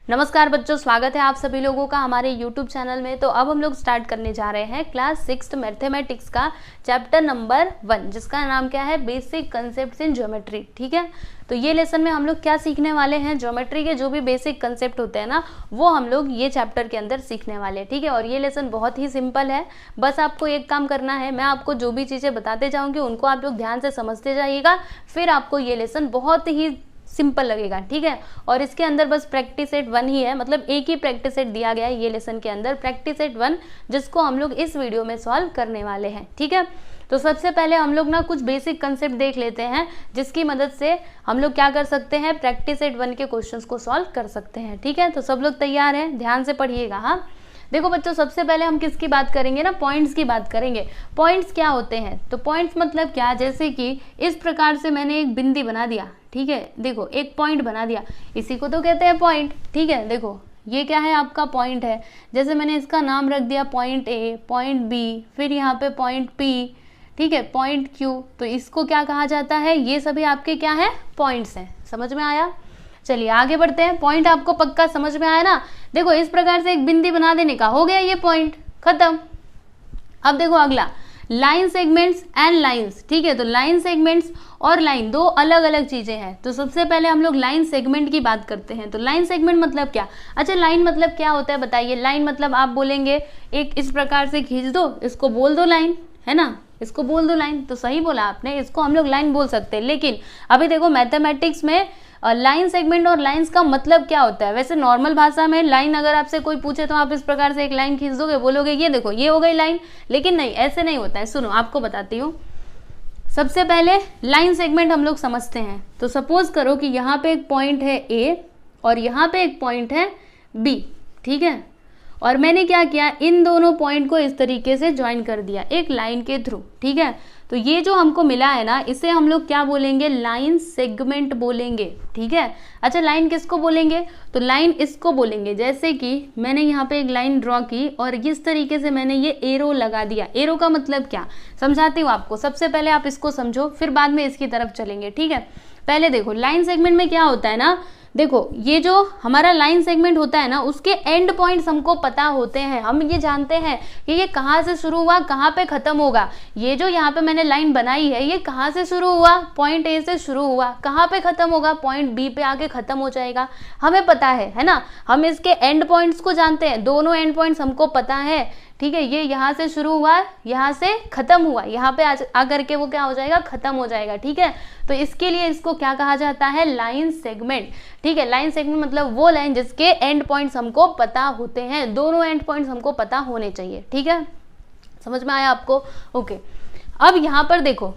नमस्कार बच्चों, स्वागत है आप सभी लोगों का हमारे YouTube चैनल में। तो अब हम लोग स्टार्ट करने जा रहे हैं क्लास 6 मैथमेटिक्स का चैप्टर नंबर 1, जिसका नाम क्या है, बेसिक कंसेप्ट्स इन ज्योमेट्री। ठीक है, तो ये लेसन में हम लोग क्या सीखने वाले हैं, ज्योमेट्री के जो भी बेसिक कंसेप्ट होते हैं ना, वो हम लोग ये चैप्टर के अंदर सीखने वाले हैं। ठीक है, और ये लेसन बहुत ही सिंपल है। बस आपको एक काम करना है, मैं आपको जो भी चीज़ें बताते जाऊँगी उनको आप लोग ध्यान से समझते जाइएगा, फिर आपको ये लेसन बहुत ही सिंपल लगेगा। ठीक है, और इसके अंदर बस प्रैक्टिस सेट 1 ही है, मतलब एक ही प्रैक्टिस सेट दिया गया है ये लेसन के अंदर, प्रैक्टिस सेट 1, जिसको हम लोग इस वीडियो में सॉल्व करने वाले हैं। ठीक है, तो सबसे पहले हम लोग ना कुछ बेसिक कंसेप्ट देख लेते हैं, जिसकी मदद से हम लोग क्या कर सकते हैं, प्रैक्टिस सेट 1 के क्वेश्चंस को सॉल्व कर सकते हैं। ठीक है, तो सब लोग तैयार हैं, ध्यान से पढ़िएगा। हाँ, देखो बच्चों, सबसे पहले हम किसकी बात करेंगे ना, पॉइंट्स की बात करेंगे। पॉइंट्स क्या होते हैं, तो पॉइंट्स मतलब क्या, जैसे कि इस प्रकार से मैंने एक बिंदी बना दिया। ठीक है, देखो एक पॉइंट बना दिया, इसी को तो कहते हैं पॉइंट। ठीक है, देखो ये क्या है, आपका पॉइंट है। जैसे मैंने इसका नाम रख दिया पॉइंट ए, पॉइंट बी, फिर यहाँ पे पॉइंट पी, ठीक है, पॉइंट क्यू, तो इसको क्या कहा जाता है, ये सभी आपके क्या है, पॉइंट्स हैं। समझ में आया? चलिए आगे बढ़ते हैं। पॉइंट आपको पक्का समझ में आया ना। देखो इस प्रकार से एक बिंदी बना देने का हो गया ये पॉइंट, खत्म। अब देखो अगला, लाइन सेगमेंट्स एंड लाइंस। ठीक है, तो लाइन सेगमेंट्स और लाइन दो अलग अलग चीजें हैं। तो सबसे पहले हम लोग लाइन सेगमेंट की बात करते हैं। तो लाइन सेगमेंट मतलब क्या, अच्छा लाइन मतलब क्या होता है बताइए। लाइन मतलब आप बोलेंगे एक इस प्रकार से खींच दो, इसको बोल दो लाइन, है ना, इसको बोल दो लाइन। तो सही बोला आपने, इसको हम लोग लाइन बोल सकते हैं। लेकिन अभी देखो मैथमेटिक्स में लाइन सेगमेंट और लाइंस का मतलब क्या होता है। वैसे नॉर्मल भाषा में लाइन अगर आपसे कोई पूछे तो आप इस प्रकार से एक लाइन खींच दोगे, बोलोगे ये देखो ये हो गई लाइन, लेकिन नहीं, ऐसे नहीं होता है। सुनो आपको बताती हूँ। सबसे पहले लाइन सेगमेंट हम लोग समझते हैं। तो सपोज करो कि यहाँ पे एक पॉइंट है ए और यहाँ पे एक पॉइंट है बी। ठीक है, और मैंने क्या किया, इन दोनों पॉइंट को इस तरीके से ज्वाइन कर दिया एक लाइन के थ्रू। ठीक है, तो ये जो हमको मिला है ना, इसे हम लोग क्या बोलेंगे, लाइन सेगमेंट बोलेंगे। ठीक है, अच्छा लाइन किसको बोलेंगे, तो लाइन इसको बोलेंगे। जैसे कि मैंने यहाँ पे एक लाइन ड्रॉ की और इस तरीके से मैंने ये एरो लगा दिया। एरो का मतलब क्या, समझाती हूँ आपको। सबसे पहले आप इसको समझो, फिर बाद में इसकी तरफ चलेंगे। ठीक है, पहले देखो लाइन सेगमेंट में क्या होता है ना, देखो ये जो हमारा लाइन सेगमेंट होता है ना, उसके एंड पॉइंट्स हमको पता होते हैं। हम ये जानते हैं कि ये कहाँ से शुरू हुआ, कहाँ पे खत्म होगा। ये जो यहाँ पे मैंने लाइन बनाई है, ये कहाँ से शुरू हुआ, पॉइंट ए से शुरू हुआ, कहाँ पे खत्म होगा, पॉइंट बी पे आके खत्म हो जाएगा। हमें पता है ना, हम इसके एंड पॉइंट्स को जानते हैं, दोनों एंड पॉइंट्स हमको पता है। ठीक है, ये यहाँ से शुरू हुआ, यहाँ से खत्म हुआ, यहाँ पे आकर के वो क्या हो जाएगा, खत्म हो जाएगा। ठीक है, तो इसके लिए इसको क्या कहा जाता है, लाइन सेगमेंट। ठीक है, लाइन सेगमेंट मतलब वो लाइन जिसके एंड पॉइंट्स हमको पता होते हैं, दोनों एंड पॉइंट्स हमको पता होने चाहिए। ठीक है, समझ में आया आपको? ओके, अब यहाँ पर देखो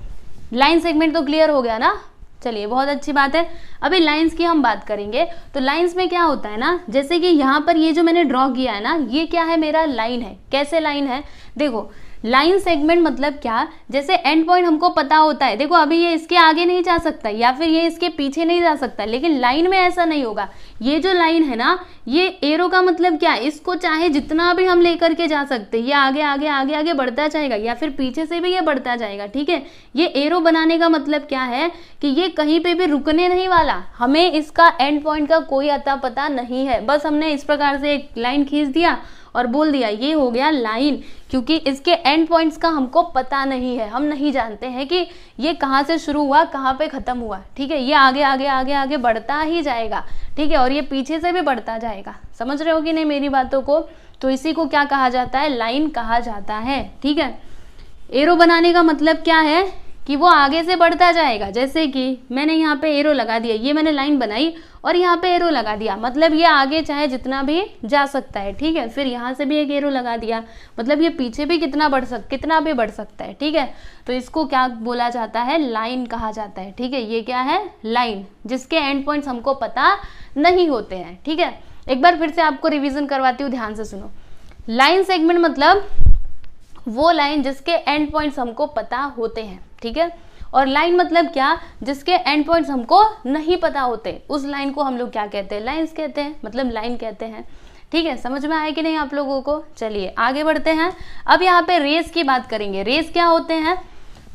लाइन सेगमेंट तो क्लियर हो गया ना। चलिए बहुत अच्छी बात है। अभी लाइंस की हम बात करेंगे। तो लाइंस में क्या होता है ना, जैसे कि यहाँ पर ये जो मैंने ड्रॉ किया है ना, ये क्या है, मेरा लाइन है। कैसे लाइन है, देखो लाइन सेगमेंट मतलब क्या, जैसे एंड पॉइंट हमको पता होता है। देखो अभी ये इसके आगे नहीं जा सकता या फिर ये इसके पीछे नहीं जा सकता, लेकिन लाइन में ऐसा नहीं होगा। ये जो लाइन है ना, ये एरो का मतलब क्या, इसको चाहे जितना भी हम लेकर के जा सकते हैं, ये आगे आगे आगे आगे बढ़ता जाएगा या फिर पीछे से भी ये बढ़ता जाएगा। ठीक है, ये एरो बनाने का मतलब क्या है कि ये कहीं पे भी रुकने नहीं वाला, हमें इसका एंड पॉइंट का कोई अता पता नहीं है। बस हमने इस प्रकार से एक लाइन खींच दिया और बोल दिया ये हो गया लाइन, क्योंकि इसके एंड पॉइंट्स का हमको पता नहीं है। हम नहीं जानते हैं कि ये कहाँ से शुरू हुआ, कहाँ पे खत्म हुआ। ठीक है, ये आगे आगे आगे आगे बढ़ता ही जाएगा। ठीक है, और ये पीछे से भी बढ़ता जाएगा। समझ रहे हो कि नहीं मेरी बातों को? तो इसी को क्या कहा जाता है, लाइन कहा जाता है। ठीक है, एरो बनाने का मतलब क्या है कि वो आगे से बढ़ता जाएगा। जैसे कि मैंने यहाँ पे एरो लगा दिया, ये मैंने लाइन बनाई और यहाँ पे एरो लगा दिया, मतलब ये आगे चाहे जितना भी जा सकता है। ठीक है, फिर यहाँ से भी एक एरो लगा दिया, मतलब ये पीछे भी कितना भी बढ़ सकता है। ठीक है, तो इसको क्या बोला जाता है, लाइन कहा जाता है। ठीक है, ये क्या है, लाइन, जिसके एंड पॉइंट्स हमको पता नहीं होते हैं। ठीक है, एक बार फिर से आपको रिविजन करवाती हूँ, ध्यान से सुनो। लाइन सेगमेंट मतलब वो लाइन जिसके एंड पॉइंट्स हमको पता होते हैं। ठीक है, और लाइन मतलब क्या, जिसके एंड पॉइंट्स हमको नहीं पता होते, उस लाइन को हम लोग क्या कहते हैं, लाइंस कहते हैं, मतलब लाइन कहते हैं। ठीक है, समझ में आया कि नहीं आप लोगों को? चलिए आगे बढ़ते हैं। अब यहाँ पे रेस की बात करेंगे। रेस क्या होते हैं,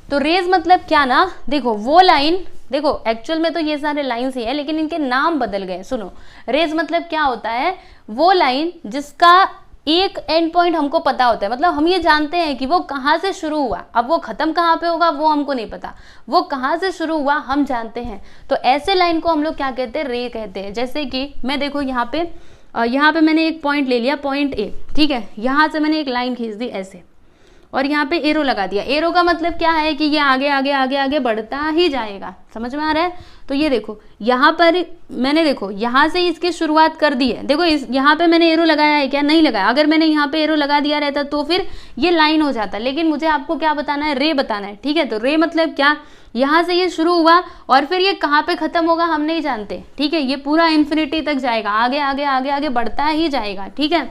तो रेज मतलब क्या ना, देखो वो लाइन, देखो एक्चुअल में तो ये सारे लाइंस ही है लेकिन इनके नाम बदल गए। सुनो, रेज मतलब क्या होता है, वो लाइन जिसका एक एंड पॉइंट हमको पता होता है, मतलब हम ये जानते हैं कि वो कहाँ से शुरू हुआ, अब वो खत्म कहाँ पे होगा वो हमको नहीं पता, वो कहाँ से शुरू हुआ हम जानते हैं। तो ऐसे लाइन को हम लोग क्या कहते हैं, रे कहते हैं। जैसे कि मैं देखो यहाँ पे मैंने एक पॉइंट ले लिया, पॉइंट ए, ठीक है, यहाँ से मैंने एक लाइन खींच दी ऐसे, और यहाँ पे एरो लगा दिया। एरो का मतलब क्या है कि ये आगे आगे आगे आगे बढ़ता ही जाएगा, समझ में आ रहा है। तो ये देखो यहाँ पर मैंने, देखो यहाँ से इसकी शुरुआत कर दी है, देखो यहाँ पे मैंने एरो लगाया है क्या, नहीं लगाया। अगर मैंने यहाँ पे एरो लगा दिया रहता तो फिर ये लाइन हो जाता, लेकिन मुझे आपको क्या बताना है, रे बताना है, ठीक है। तो रे मतलब क्या, यहाँ से ये शुरू हुआ और फिर ये कहाँ पे खत्म होगा हम नहीं जानते, ठीक है। ये पूरा इन्फिनिटी तक जाएगा, आगे आगे आगे आगे बढ़ता ही जाएगा, ठीक है।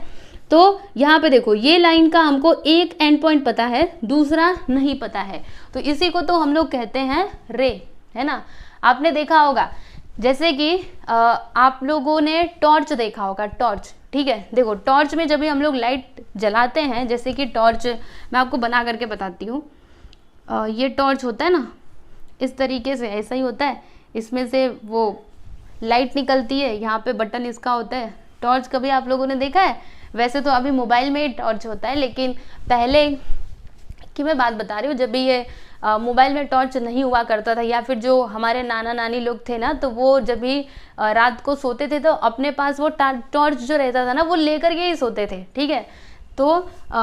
तो यहाँ पे देखो ये लाइन का हमको एक एंड पॉइंट पता है, दूसरा नहीं पता है, तो इसी को तो हम लोग कहते हैं रे, है ना। आपने देखा होगा जैसे कि आप लोगों ने टॉर्च देखा होगा, टॉर्च, ठीक है। देखो टॉर्च में जब भी हम लोग लाइट जलाते हैं, जैसे कि टॉर्च मैं आपको बना करके बताती हूँ, ये टॉर्च होता है ना, इस तरीके से ऐसा ही होता है, इसमें से वो लाइट निकलती है, यहाँ पे बटन इसका होता है। टॉर्च कभी आप लोगों ने देखा है, वैसे तो अभी मोबाइल में ही टॉर्च होता है, लेकिन पहले की मैं बात बता रही हूँ, जब भी ये मोबाइल में टॉर्च नहीं हुआ करता था, या फिर जो हमारे नाना नानी लोग थे ना, तो वो जब भी रात को सोते थे तो अपने पास वो टॉर्च जो रहता था ना, वो लेकर के ही सोते थे, ठीक है। तो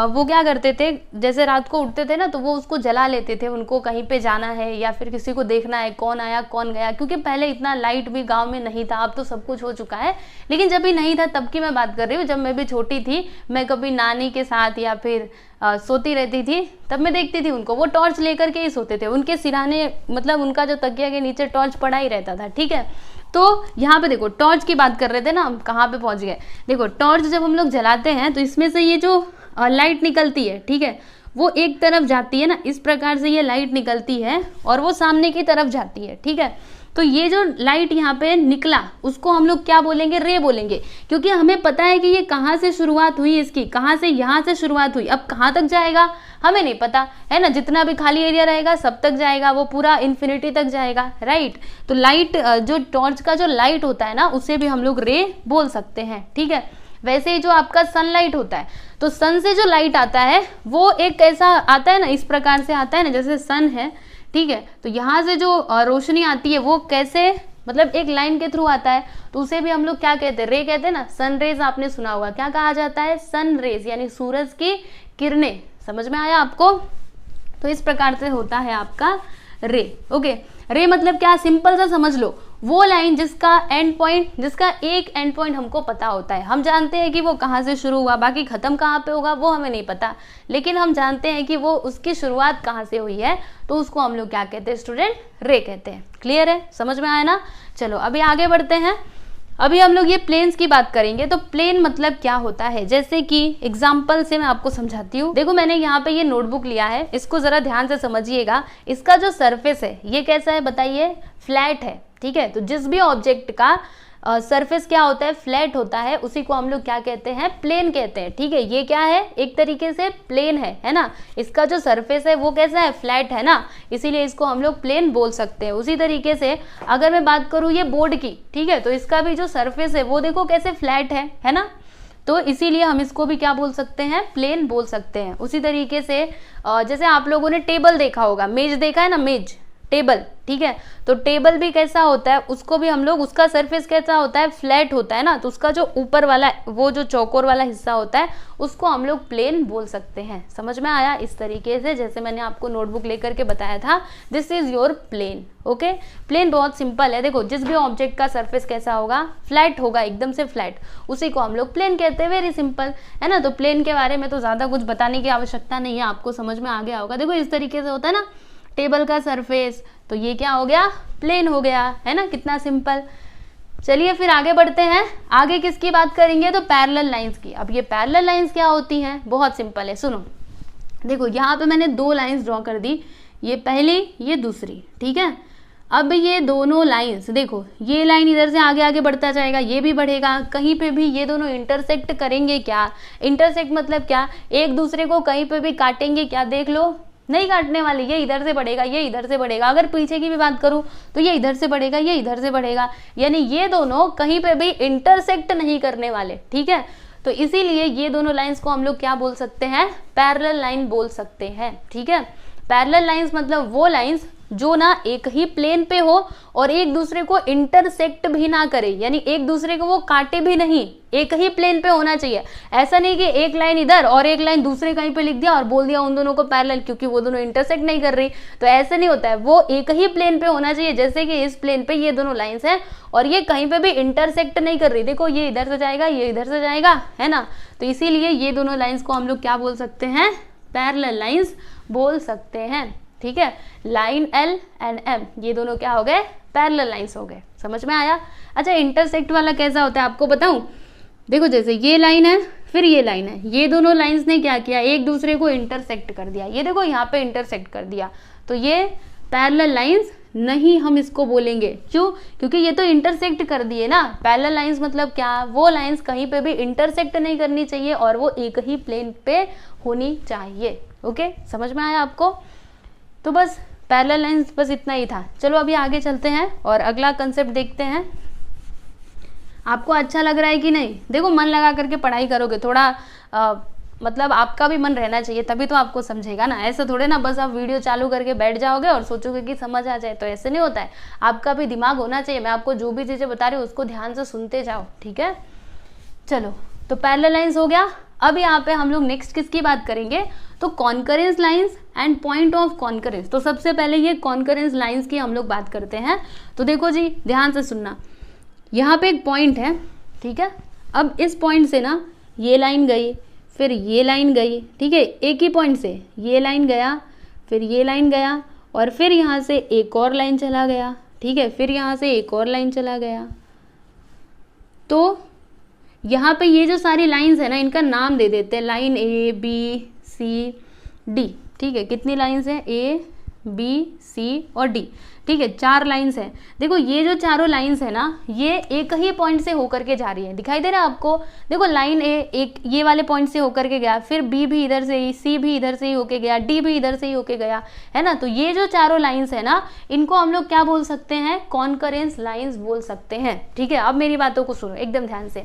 वो क्या करते थे, जैसे रात को उठते थे ना तो वो उसको जला लेते थे, उनको कहीं पे जाना है या फिर किसी को देखना है कौन आया कौन गया, क्योंकि पहले इतना लाइट भी गांव में नहीं था, अब तो सब कुछ हो चुका है, लेकिन जब भी नहीं था तब की मैं बात कर रही हूँ। जब मैं भी छोटी थी, मैं कभी नानी के साथ या फिर सोती रहती थी, तब मैं देखती थी उनको, वो टॉर्च लेकर के ही सोते थे, उनके सिरहाने मतलब उनका जो तकिया के नीचे टॉर्च पड़ा ही रहता था, ठीक है। तो यहाँ पे देखो टॉर्च की बात कर रहे थे ना, हम कहाँ पे पहुँच गए। देखो टॉर्च जब हम लोग जलाते हैं तो इसमें से ये जो लाइट निकलती है, ठीक है, वो एक तरफ जाती है ना, इस प्रकार से ये लाइट निकलती है और वो सामने की तरफ जाती है, ठीक है। तो ये जो लाइट यहाँ पे निकला उसको हम लोग क्या बोलेंगे, रे बोलेंगे, क्योंकि हमें पता है कि ये कहाँ से शुरुआत हुई, इसकी कहाँ से, यहाँ से शुरुआत हुई, अब कहाँ तक जाएगा हमें नहीं पता, है ना। जितना भी खाली एरिया रहेगा सब तक जाएगा, वो पूरा इन्फिनिटी तक जाएगा, राइट। तो लाइट, जो टॉर्च का जो लाइट होता है ना, उसे भी हम लोग रे बोल सकते हैं, ठीक है। वैसे ही जो आपका सनलाइट होता है, तो सन से जो लाइट आता है वो एक ऐसा आता है ना, इस प्रकार से आता है ना, जैसे सन है, ठीक है। तो यहाँ से जो रोशनी आती है वो कैसे, मतलब एक लाइन के थ्रू आता है, तो उसे भी हम लोग क्या कहते हैं, रे कहते हैं ना। सन रेज आपने सुना होगा, क्या कहा जाता है, सन रेज, यानी सूरज की किरणें। समझ में आया आपको। तो इस प्रकार से होता है आपका रे, ओके। रे मतलब क्या, सिंपल सा समझ लो, वो लाइन जिसका एंड पॉइंट, जिसका एक एंड पॉइंट हमको पता होता है, हम जानते हैं कि वो कहाँ से शुरू हुआ, बाकी खत्म कहाँ पे होगा वो हमें नहीं पता, लेकिन हम जानते हैं कि वो उसकी शुरुआत कहाँ से हुई है, तो उसको हम लोग क्या कहते हैं स्टूडेंट, रे कहते हैं। क्लियर है, समझ में आया ना। चलो अभी आगे बढ़ते हैं। अभी हम लोग ये प्लेन्स की बात करेंगे। तो प्लेन मतलब क्या होता है, जैसे कि एग्जाम्पल से मैं आपको समझाती हूँ। देखो मैंने यहाँ पे ये नोटबुक लिया है, इसको जरा ध्यान से समझिएगा। इसका जो सरफेस है ये कैसा है बताइए, फ्लैट है, ठीक है। तो जिस भी ऑब्जेक्ट का सरफेस क्या होता है, फ्लैट होता है, उसी को हम लोग क्या कहते हैं, प्लेन कहते हैं, ठीक है। ये क्या है, एक तरीके से प्लेन है ना। इसका जो सरफेस है वो कैसा है, फ्लैट है ना, इसीलिए इसको हम लोग प्लेन बोल सकते हैं। उसी तरीके से अगर मैं बात करूँ ये बोर्ड की, ठीक है, तो इसका भी जो सरफेस है वो देखो कैसे फ्लैट है ना, तो इसीलिए हम इसको भी क्या बोल सकते हैं, प्लेन बोल सकते हैं। उसी तरीके से जैसे आप लोगों ने टेबल देखा होगा, मेज देखा है ना, मेज, टेबल, ठीक है। तो टेबल भी कैसा होता है, उसको भी हम लोग, उसका सरफेस कैसा होता है, फ्लैट होता है ना, तो उसका जो ऊपर वाला, वो जो चौकोर वाला हिस्सा होता है उसको हम लोग प्लेन बोल सकते हैं। समझ में आया। इस तरीके से जैसे मैंने आपको नोटबुक लेकर के बताया था, this is your plane, okay. Plane बहुत सिंपल है। देखो जिस भी ऑब्जेक्ट का सरफेस कैसा होगा, फ्लैट होगा, एकदम से फ्लैट, उसी को हम लोग प्लेन कहते हैं। वेरी सिंपल है ना। तो प्लेन के बारे में तो ज्यादा कुछ बताने की आवश्यकता नहीं है, आपको समझ में आ गया होगा। देखो इस तरीके से होता है ना टेबल का सरफेस, तो ये क्या हो गया, प्लेन हो गया, है ना, कितना सिंपल। चलिए फिर आगे बढ़ते हैं। आगे किसकी बात करेंगे, तो पैरेलल लाइंस की। अब ये पैरेलल लाइंस क्या होती हैं, बहुत सिंपल है, सुनो। देखो यहाँ पे मैंने दो लाइंस ड्रॉ कर दी, ये पहली ये दूसरी, ठीक है। अब ये दोनों लाइंस देखो, ये लाइन इधर से आगे आगे बढ़ता जाएगा, ये भी बढ़ेगा, कहीं पे भी ये दोनों इंटरसेक्ट करेंगे क्या, इंटरसेक्ट मतलब क्या, एक दूसरे को कहीं पे भी काटेंगे क्या, देख लो, नहीं काटने वाले, ये इधर से बढ़ेगा, ये इधर से बढ़ेगा। अगर पीछे की भी बात करूं तो ये इधर से बढ़ेगा, ये इधर से बढ़ेगा, यानी ये दोनों कहीं पे भी इंटरसेक्ट नहीं करने वाले, ठीक है। तो इसीलिए ये दोनों लाइंस को हम लोग क्या बोल सकते हैं, पैरेलल लाइन बोल सकते हैं, ठीक है। पैरेलल लाइंस मतलब वो लाइंस जो ना एक ही प्लेन पे हो और एक दूसरे को इंटरसेक्ट भी ना करे, यानी एक दूसरे को वो काटे भी नहीं, एक ही प्लेन पे होना चाहिए। ऐसा नहीं कि एक लाइन इधर और एक लाइन दूसरे कहीं पे लिख दिया और बोल दिया उन दोनों को पैरेलल, क्योंकि वो दोनों इंटरसेक्ट नहीं कर रही, तो ऐसे नहीं होता है। वो एक ही प्लेन पे होना चाहिए, जैसे कि इस प्लेन पे ये दोनों लाइंस हैं और ये कहीं पे भी इंटरसेक्ट नहीं कर रही। देखो ये इधर से जाएगा, ये इधर से जाएगा, है ना। तो इसीलिए ये दोनों लाइंस को हम लोग क्या बोल सकते हैं, पैरेलल लाइंस बोल सकते हैं, ठीक है। लाइन L एंड M ये दोनों क्या हो गए, पैरेलल लाइंस हो गए। समझ में आया। अच्छा, इंटरसेक्ट वाला कैसा होता है आपको बताऊं। देखो जैसे ये लाइन है, फिर ये लाइन है, ये दोनों लाइंस ने क्या किया, एक दूसरे को इंटरसेक्ट कर दिया। ये देखो यहाँ पे इंटरसेक्ट कर दिया, तो ये पैरेलल लाइंस नहीं हम इसको बोलेंगे। क्यों, क्योंकि ये तो इंटरसेक्ट कर दिए ना। पैरेलल लाइंस मतलब क्या, वो लाइंस कहीं पे भी इंटरसेक्ट नहीं करनी चाहिए और वो एक ही प्लेन पे होनी चाहिए। ओके, समझ में आया आपको। तो बस पैरेलल लाइंस बस इतना ही था। चलो अभी आगे चलते हैं और अगला कंसेप्ट देखते हैं। आपको अच्छा लग रहा है कि नहीं। देखो मन लगा करके पढ़ाई करोगे, थोड़ा मतलब आपका भी मन रहना चाहिए, तभी तो आपको समझेगा ना। ऐसा थोड़े ना बस आप वीडियो चालू करके बैठ जाओगे और सोचोगे कि समझ आ जाए, तो ऐसे नहीं होता है। आपका भी दिमाग होना चाहिए। मैं आपको जो भी चीज़ें बता रही हूँ उसको ध्यान से सुनते जाओ, ठीक है। चलो, तो पैरेलल लाइंस हो गया। अब यहाँ पे हम लोग नेक्स्ट किसकी बात करेंगे, तो concurrence lines and point of concurrence. तो सबसे पहले ये कॉन्करेंस लाइंस की हम लोग बात करते हैं। तो देखो जी, ध्यान से सुनना। यहाँ पे एक पॉइंट है, ठीक है। अब इस पॉइंट से ना ये लाइन गई, फिर ये लाइन गई, ठीक है। एक ही पॉइंट से ये लाइन गया, फिर ये लाइन गया, और फिर यहाँ से एक और लाइन चला गया, ठीक है। फिर यहाँ से एक और लाइन चला गया। तो यहाँ पे ये जो सारी लाइंस है ना, इनका नाम दे देते हैं, line A B C D, ठीक है। कितनी लाइंस हैं, A B C और D, ठीक है। 4 लाइंस हैं। देखो ये जो चारों लाइंस है ना, ये एक ही पॉइंट से होकर के जा रही है। दिखाई दे रहा है आपको। देखो लाइन A एक ये वाले पॉइंट से होकर के गया, फिर B भी इधर से ही, C भी इधर से ही होके गया, D भी इधर से ही होके गया, है ना। तो ये जो चारों लाइंस है ना, इनको हम लोग क्या बोल सकते हैं, कॉन्करेंस लाइंस बोल सकते हैं, ठीक है। अब मेरी बातों को सुनो एकदम ध्यान से।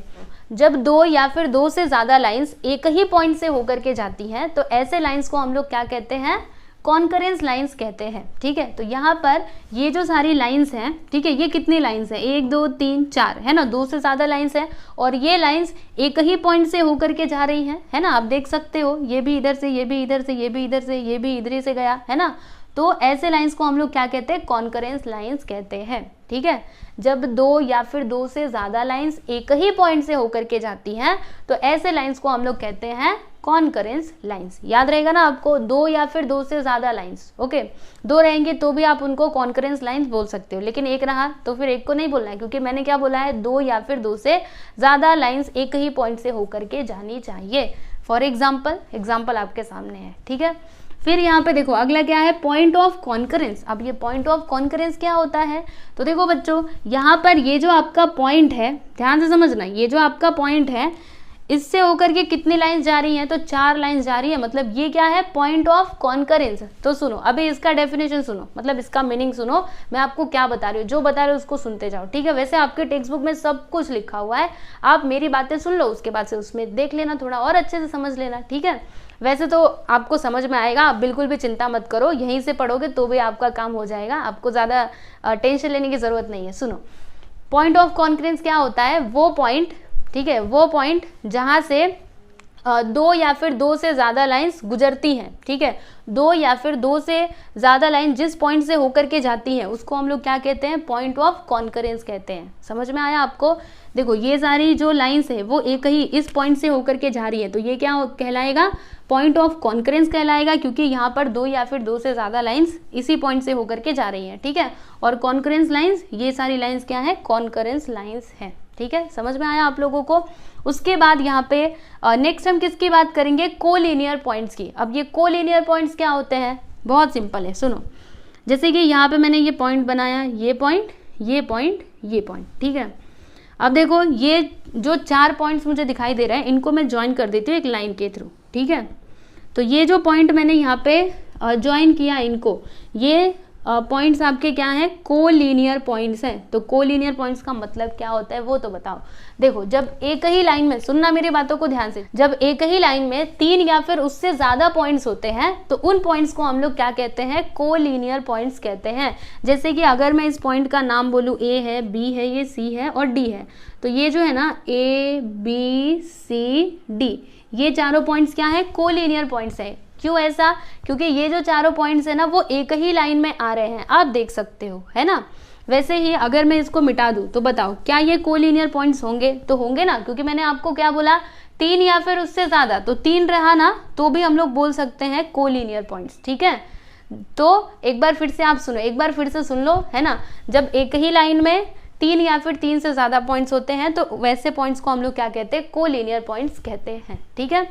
जब 2 या फिर 2 से ज़्यादा लाइंस एक ही पॉइंट से होकर के जाती हैं, तो ऐसे लाइंस को हम लोग क्या कहते हैं, कॉन्करेंस लाइंस कहते हैं, ठीक है। तो यहाँ पर ये जो सारी लाइंस हैं, ठीक है, ये कितनी लाइंस हैं, 1 2 3 4, है ना। 2 से ज़्यादा लाइंस हैं और ये लाइंस एक ही पॉइंट से होकर के जा रही हैं, है ना। आप देख सकते हो, ये भी इधर से, ये भी इधर से, ये भी इधर से, ये भी इधर से गया, है ना। तो ऐसे लाइंस को हम लोग क्या कहते हैं, कॉन्करेंस लाइंस कहते हैं, ठीक है। जब 2 या फिर 2 से ज़्यादा लाइंस एक ही पॉइंट से होकर के जाती हैं, तो ऐसे लाइंस को हम लोग कहते हैं कॉन्करेंस लाइंस। याद रहेगा ना आपको, 2 या फिर 2 से ज़्यादा लाइंस, ओके। 2 रहेंगे तो भी आप उनको कॉन्करेंस लाइंस बोल सकते हो, लेकिन एक रहा तो फिर एक को नहीं बोलना है, क्योंकि मैंने क्या बोला है, 2 या फिर 2 से ज़्यादा लाइंस एक ही पॉइंट से होकर के जानी चाहिए। फॉर एग्जाम्पल आपके सामने है, ठीक है। फिर यहाँ पे देखो अगला क्या है, पॉइंट ऑफ कॉन्करेंस। अब ये पॉइंट ऑफ कॉन्करेंस क्या होता है, तो देखो बच्चों, यहाँ पर ये जो आपका पॉइंट है, ध्यान से समझना, ये जो आपका पॉइंट है, इससे होकर के कितनी लाइंस जा रही हैं, तो 4 लाइंस जा रही है। मतलब ये क्या है, पॉइंट ऑफ कॉन्करेंस। तो सुनो अभी इसका डेफिनेशन सुनो, मतलब इसका मीनिंग सुनो, मैं आपको क्या बता रही हूँ, जो बता रही हूँ उसको सुनते जाओ, ठीक है। वैसे आपके टेक्स्ट बुक में सब कुछ लिखा हुआ है, आप मेरी बातें सुन लो, उसके बाद से उसमें देख लेना, थोड़ा और अच्छे से समझ लेना, ठीक है। वैसे तो आपको समझ में आएगा, आप बिल्कुल भी चिंता मत करो, यहीं से पढ़ोगे तो भी आपका काम हो जाएगा, आपको ज़्यादा टेंशन लेने की ज़रूरत नहीं है। सुनो, पॉइंट ऑफ कॉन्करेंस क्या होता है, वो पॉइंट, ठीक है, वो पॉइंट जहाँ से 2 या फिर 2 से ज़्यादा लाइंस गुजरती हैं, ठीक है। 2 या फिर 2 से ज़्यादा लाइन जिस पॉइंट से होकर के जाती हैं, उसको हम लोग क्या कहते हैं, पॉइंट ऑफ कॉन्करेंस कहते हैं। समझ में आया आपको। देखो ये सारी जो लाइंस है वो एक ही इस पॉइंट से होकर के जा रही है, तो ये क्या कहलाएगा, पॉइंट ऑफ कॉन्करेंस कहलाएगा, क्योंकि यहाँ पर 2 या फिर 2 से ज़्यादा लाइंस इसी पॉइंट से होकर के जा रही हैं, ठीक है। और कॉन्करेंस लाइंस, ये सारी लाइंस क्या है, कॉन्करेंस लाइंस है, ठीक है। समझ में आया आप लोगों को। उसके बाद यहाँ पे नेक्स्ट हम किसकी बात करेंगे, कोलिनियर पॉइंट्स की। अब ये कोलिनियर पॉइंट्स क्या होते हैं, बहुत सिंपल है, सुनो। जैसे कि यहाँ पे मैंने ये पॉइंट बनाया, ये पॉइंट, ये पॉइंट, ये पॉइंट, ठीक है। अब देखो ये जो 4 पॉइंट्स मुझे दिखाई दे रहे हैं, इनको मैं ज्वाइन कर देती हूँ एक लाइन के थ्रू, ठीक है। तो ये जो पॉइंट मैंने यहाँ पे ज्वाइन किया इनको, ये पॉइंट्स आपके क्या हैं, कोलिनियर पॉइंट्स हैं। तो कोलिनियर पॉइंट्स का मतलब क्या होता है वो तो बताओ। देखो जब एक ही लाइन में, सुनना मेरी बातों को ध्यान से, जब एक ही लाइन में 3 या फिर उससे ज्यादा पॉइंट्स होते हैं तो उन पॉइंट्स को हम लोग क्या कहते हैं, कोलिनियर पॉइंट्स कहते हैं। जैसे कि अगर मैं इस पॉइंट का नाम बोलूं, ए है, बी है, ये सी है और डी है, तो ये जो है ना ए बी सी डी, ये चारों पॉइंट्स क्या है, कोलिनियर पॉइंट्स है। क्यों ऐसा, क्योंकि ये जो चारों पॉइंट्स है ना वो एक ही लाइन में आ रहे हैं, आप देख सकते हो, है ना। वैसे ही अगर मैं इसको मिटा दूं तो बताओ क्या ये कोलिनियर पॉइंट्स होंगे, तो होंगे ना, क्योंकि मैंने आपको क्या बोला, 3 या फिर उससे ज्यादा, तो 3 रहा ना, तो भी हम लोग बोल सकते हैं कोलिनियर पॉइंट्स, ठीक है। तो एक बार फिर से आप सुनो, एक बार फिर से सुन लो, है ना। जब एक ही लाइन में 3 या फिर 3 से ज्यादा पॉइंट्स होते हैं तो वैसे पॉइंट्स को हम लोग क्या कहते हैं, कोलिनियर पॉइंट्स कहते हैं, ठीक है।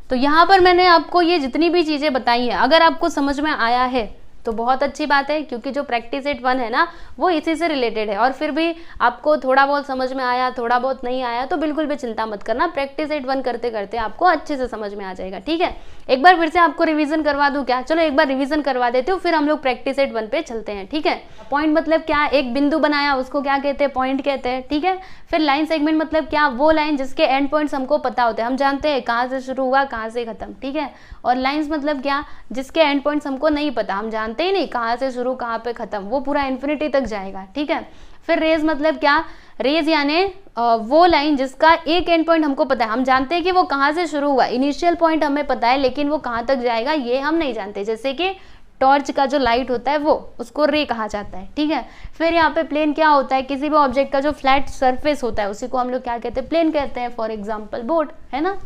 तो यहाँ पर मैंने आपको ये जितनी भी चीजें बताई हैं, अगर आपको समझ में आया है तो बहुत अच्छी बात है, क्योंकि जो प्रैक्टिस सेट 1 है ना वो इसी से रिलेटेड है। और फिर भी आपको थोड़ा बहुत समझ में आया, थोड़ा बहुत नहीं आया, तो बिल्कुल भी चिंता मत करना, प्रैक्टिस सेट 1 करते करते आपको अच्छे से समझ में आ जाएगा, ठीक है। एक बार फिर से आपको रिवीजन करवा दूं क्या, चलो एक बार रिवीजन करवा देती हूँ, फिर हम लोग प्रैक्टिस सेट 1 पे चलते हैं, ठीक है। पॉइंट मतलब क्या, एक बिंदु बनाया उसको क्या कहते हैं, पॉइंट कहते हैं, ठीक है। फिर लाइन सेगमेंट मतलब क्या, वो लाइन जिसके एंड पॉइंट्स हमको पता होते हैं, हम जानते हैं कहाँ से शुरू हुआ कहाँ से खत्म, ठीक है। और लाइंस मतलब क्या, जिसके एंड पॉइंट्स हमको नहीं पता, हम जानते ही नहीं कहाँ से शुरू कहाँ पे खत्म, वो पूरा इन्फिनिटी तक जाएगा, ठीक है। फिर रेज मतलब क्या, रेज यानी वो लाइन जिसका एक एंड पॉइंट हमको पता है, हम जानते हैं कि वो कहाँ से शुरू हुआ, इनिशियल पॉइंट हमें पता है, लेकिन वो कहाँ तक जाएगा ये हम नहीं जानते। जैसे कि टॉर्च का जो लाइट होता है वो, उसको रे कहा जाता है, ठीक है। फिर यहाँ पे प्लेन क्या होता है, किसी भी ऑब्जेक्ट का जो फ्लैट सरफेस होता है उसी को हम लोग क्या कहते हैं, प्लेन कहते हैं। फॉर एग्जाम्पल बोर्ड, है ना।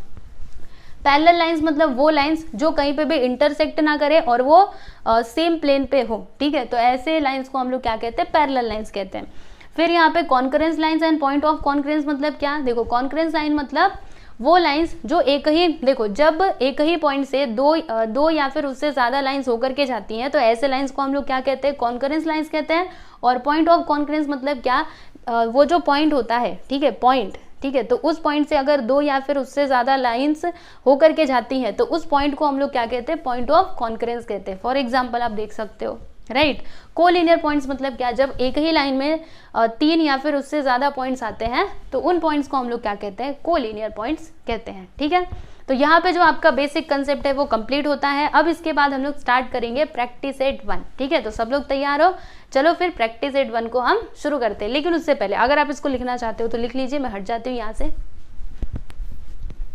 पैरेलल लाइंस मतलब वो लाइंस जो कहीं पे भी इंटरसेक्ट ना करे और वो सेम प्लेन पे हो, ठीक है। तो ऐसे लाइंस को हम लोग क्या कहते हैं, पैरेलल लाइंस कहते हैं। फिर यहाँ पे concurrence lines and point of concurrence मतलब क्या, देखो कॉन्करेंस लाइन मतलब वो लाइंस जो एक ही, देखो जब एक ही पॉइंट से दो या फिर उससे ज्यादा लाइंस होकर के जाती हैं तो ऐसे लाइंस को हम लोग क्या कहते हैं, कॉन्करेंस लाइंस कहते हैं। और पॉइंट ऑफ कॉन्करेंस मतलब क्या, वो जो पॉइंट होता है, ठीक है, पॉइंट, ठीक है, तो उस पॉइंट से अगर 2 या फिर उससे ज्यादा लाइंस होकर के जाती हैं तो उस पॉइंट को हम लोग क्या कहते हैं, पॉइंट ऑफ कॉन्करेंस कहते हैं। फॉर एग्जाम्पल आप देख सकते हो, राइट। कोलिनियर पॉइंट्स मतलब क्या, जब एक ही लाइन में 3 या फिर उससे ज्यादा पॉइंट्स आते हैं तो उन पॉइंट्स को हम लोग क्या कहते हैं, कोलिनियर पॉइंट्स कहते हैं, ठीक है। तो यहाँ पे जो आपका बेसिक कंसेप्ट है वो कंप्लीट होता है। अब इसके बाद हम लोग स्टार्ट करेंगे प्रैक्टिस सेट 1, ठीक है। तो सब लोग तैयार हो, चलो फिर प्रैक्टिस सेट 1 को हम शुरू करते हैं। लेकिन उससे पहले अगर आप इसको लिखना चाहते हो तो लिख लीजिए, मैं हट जाती हूँ यहाँ से।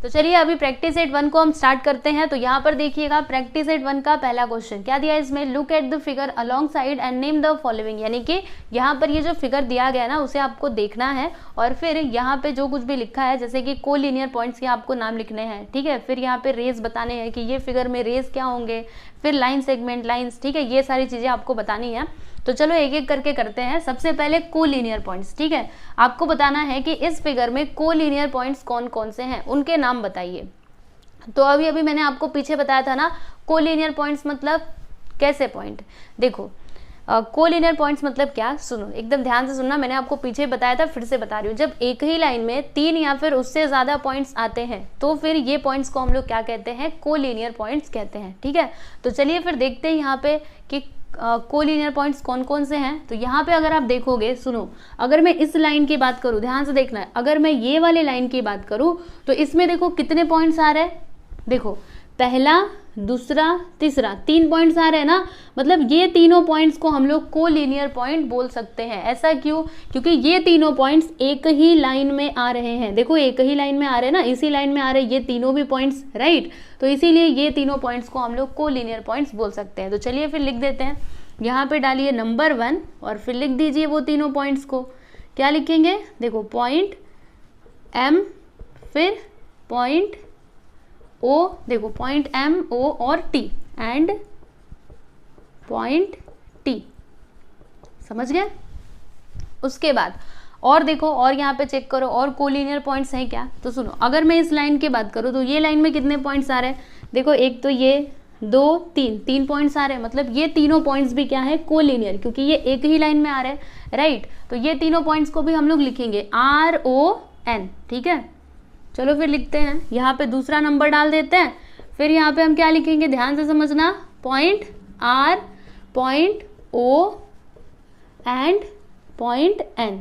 तो चलिए अभी प्रैक्टिस सेट 1 को हम स्टार्ट करते हैं। तो यहाँ पर देखिएगा प्रैक्टिस सेट 1 का पहला क्वेश्चन क्या दिया है इसमें, look at the figure along side and name the following. यानी कि यहाँ पर ये जो फिगर दिया गया है ना उसे आपको देखना है और फिर यहाँ पे जो कुछ भी लिखा है जैसे कि कोलिनियर पॉइंट्स के आपको नाम लिखने हैं, ठीक है। फिर यहाँ पे रेज बताने हैं कि ये फिगर में रेज क्या होंगे, फिर लाइन सेगमेंट लाइन्स, ठीक है, ये सारी चीजें आपको बतानी है। तो चलो एक एक करके करते हैं। सबसे पहले कोलिनियर पॉइंट्स, ठीक है, आपको बताना है कि इस फिगर में कोलिनियर पॉइंट्स कौन कौन से हैं, उनके नाम बताइए। तो अभी अभी मैंने आपको पीछे बताया था ना, कोलिनियर पॉइंट्स मतलब कैसे पॉइंट। देखो कोलिनियर पॉइंट्स मतलब क्या, सुनो एकदम ध्यान से सुनना, मैंने आपको पीछे बताया था, फिर से बता रही हूँ। जब एक ही लाइन में 3 या फिर उससे ज्यादा पॉइंट्स आते हैं तो फिर ये पॉइंट्स को हम लोग क्या कहते हैं, कोलिनियर पॉइंट्स कहते हैं, ठीक है। तो चलिए फिर देखते हैं यहाँ पे कि कोलिनियर पॉइंट्स कौन कौन से हैं। तो यहाँ पे अगर आप देखोगे, सुनो, अगर मैं इस लाइन की बात करूँ, ध्यान से देखना है, अगर मैं ये वाले लाइन की बात करूँ तो इसमें देखो कितने पॉइंट्स आ रहे हैं, देखो पहला, दूसरा, तीसरा, 3 पॉइंट्स आ रहे हैं ना। मतलब ये तीनों पॉइंट्स को हम लोग कोलिनियर पॉइंट बोल सकते हैं। ऐसा क्यों, क्योंकि ये तीनों पॉइंट्स एक ही लाइन में आ रहे हैं। देखो एक ही लाइन में आ रहे हैं ना, इसी लाइन में आ रहे हैं ये तीनों भी पॉइंट्स, राइट। तो इसीलिए ये तीनों पॉइंट्स को हम लोग कोलिनियर पॉइंट्स बोल सकते हैं। तो चलिए फिर लिख देते हैं, यहाँ पे डालिए नंबर 1 और फिर लिख दीजिए वो तीनों पॉइंट्स को। क्या लिखेंगे, देखो पॉइंट M, फिर पॉइंट O, देखो पॉइंट M, O और T एंड पॉइंट T, समझ गए। उसके बाद और देखो, और यहाँ पे चेक करो और कोलिनियर पॉइंट्स हैं क्या। तो सुनो, अगर मैं इस लाइन की बात करूँ तो ये लाइन में कितने पॉइंट्स आ रहे हैं, देखो एक तो ये, 2, 3 पॉइंट्स आ रहे हैं। मतलब ये तीनों पॉइंट्स भी क्या है, कोलिनियर, क्योंकि ये एक ही लाइन में आ रहे हैं, राइट। तो ये तीनों पॉइंट्स को भी हम लोग लिखेंगे RON, ठीक है। चलो फिर लिखते हैं, यहाँ पे दूसरा नंबर डाल देते हैं। फिर यहाँ पे हम क्या लिखेंगे, ध्यान से समझना, point R, point O and point N,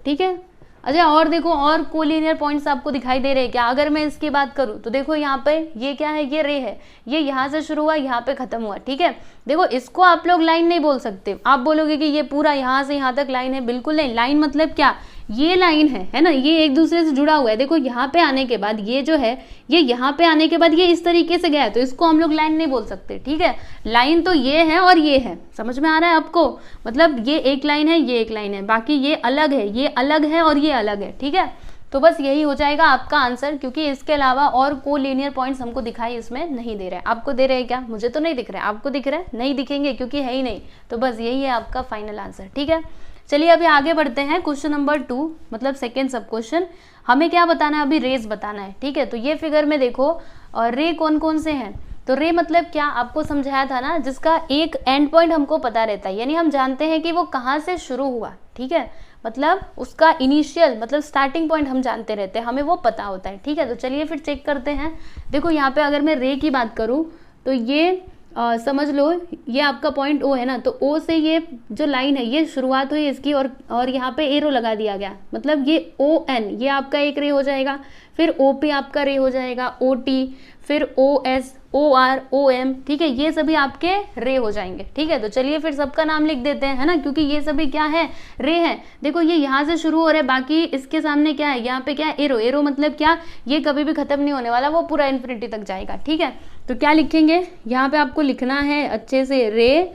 ठीक है। अच्छा और देखो और कोलिनियर पॉइंट्स आपको दिखाई दे रहे हैं क्या? अगर मैं इसकी बात करूं तो देखो यहाँ पे ये क्या है, ये रे है, ये यहाँ से शुरू हुआ यहाँ पे खत्म हुआ, ठीक है। देखो इसको आप लोग लाइन नहीं बोल सकते, आप बोलोगे कि ये पूरा यहाँ से यहाँ तक लाइन है, बिल्कुल नहीं। लाइन मतलब क्या, ये लाइन है ना, ये एक दूसरे से जुड़ा हुआ है। देखो यहाँ पे आने के बाद ये जो है, ये यहाँ पे आने के बाद ये इस तरीके से गया है, तो इसको हम लोग लाइन नहीं बोल सकते, ठीक है। लाइन तो ये है और ये है, समझ में आ रहा है आपको? मतलब ये एक लाइन है, ये एक लाइन है, बाकी ये अलग है, ये अलग है और ये अलग है, ठीक है। तो बस यही हो जाएगा आपका आंसर, क्योंकि इसके अलावा और कोलिनियर पॉइंट्स हमको दिखाई इसमें नहीं दे रहे हैं। आपको दे रहे हैं क्या? मुझे तो नहीं दिख रहा है, आपको दिख रहा है? नहीं दिखेंगे क्योंकि है ही नहीं। तो बस यही है आपका फाइनल आंसर, ठीक है। चलिए अभी आगे बढ़ते हैं। क्वेश्चन नंबर 2 मतलब सेकेंड सब क्वेश्चन, हमें क्या बताना है? अभी रेज बताना है, ठीक है। तो ये फिगर में देखो और रे कौन कौन से हैं। तो रे मतलब क्या, आपको समझाया था ना, जिसका एक एंड पॉइंट हमको पता रहता है, यानी हम जानते हैं कि वो कहाँ से शुरू हुआ, ठीक है। मतलब उसका इनिशियल मतलब स्टार्टिंग पॉइंट हम जानते रहते हैं, हमें वो पता होता है, ठीक है। तो चलिए फिर चेक करते हैं। देखो यहाँ पे अगर मैं रे की बात करूँ तो ये समझ लो ये आपका पॉइंट O है ना, तो O से ये जो लाइन है ये शुरुआत हुई इसकी, और यहाँ पे एरो लगा दिया गया, मतलब ये ON ये आपका एक रे हो जाएगा, फिर OP आपका रे हो जाएगा, OT, फिर OS, OR, OM, ठीक है। ये सभी आपके रे हो जाएंगे, ठीक है। तो चलिए फिर सबका नाम लिख देते हैं, है ना, क्योंकि ये सभी क्या है, रे है। देखो ये यहाँ से शुरू हो रहा है, बाकी इसके सामने क्या है, यहाँ पे क्या है, एरो। एरो मतलब क्या, ये कभी भी खत्म नहीं होने वाला, वो पूरा इन्फिनिटी तक जाएगा, ठीक है। तो क्या लिखेंगे यहाँ पे, आपको लिखना है अच्छे से, रे